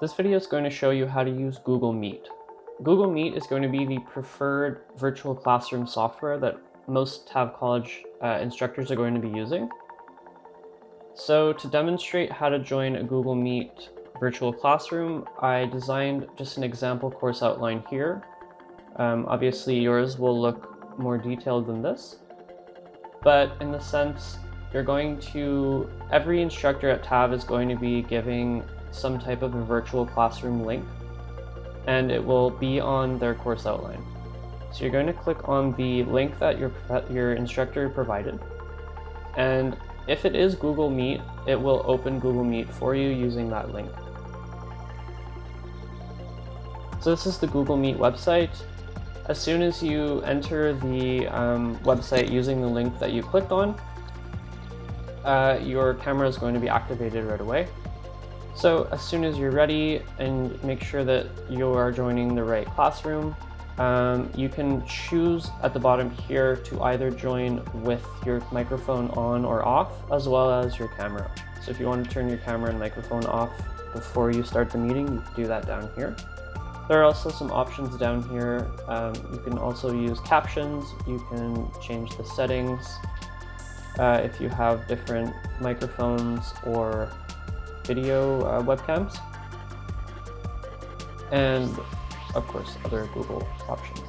This video is going to show you how to use Google Meet. Google Meet is going to be the preferred virtual classroom software that most TAV College instructors are going to be using. So to demonstrate how to join a Google Meet virtual classroom, I designed just an example course outline here. Obviously yours will look more detailed than this, but in the sense, every instructor at TAV is going to be giving some type of a virtual classroom link, and it will be on their course outline. So you're going to click on the link that your instructor provided, and if it is Google Meet, it will open Google Meet for you using that link. So this is the Google Meet website. As soon as you enter the website using the link that you clicked on, your camera is going to be activated right away. So as soon as you're ready and make sure that you are joining the right classroom, you can choose at the bottom here to either join with your microphone on or off, as well as your camera. So if you want to turn your camera and microphone off before you start the meeting, you can do that down here. There are also some options down here. You can also use captions, you can change the settings if you have different microphones or video webcams, and of course other Google options.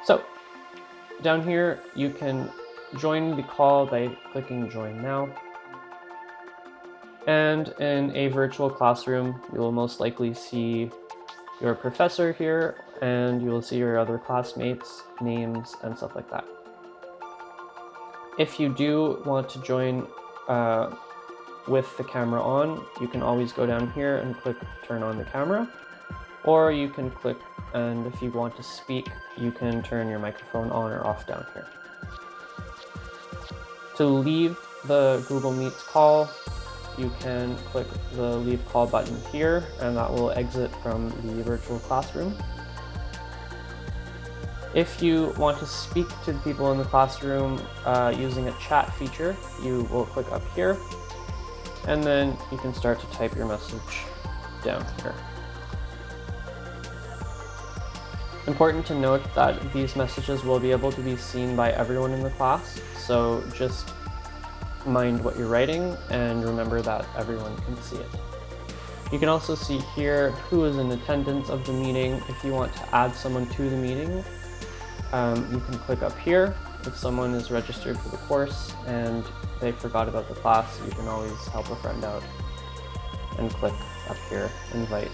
So down here you can join the call by clicking join now, and in a virtual classroom you will most likely see your professor here, and you will see your other classmates' names and stuff like that. If you do want to join with the camera on, you can always go down here and click turn on the camera, or you can click, and if you want to speak, you can turn your microphone on or off down here. To leave the Google Meets call, you can click the leave call button here, and that will exit from the virtual classroom. If you want to speak to the people in the classroom using a chat feature, you will click up here, and then you can start to type your message down here. Important to note that these messages will be able to be seen by everyone in the class, so just mind what you're writing and remember that everyone can see it. You can also see here who is in attendance of the meeting. If you want to add someone to the meeting, you can click up here. If someone is registered for the course and they forgot about the class, you can always help a friend out and click up here, invite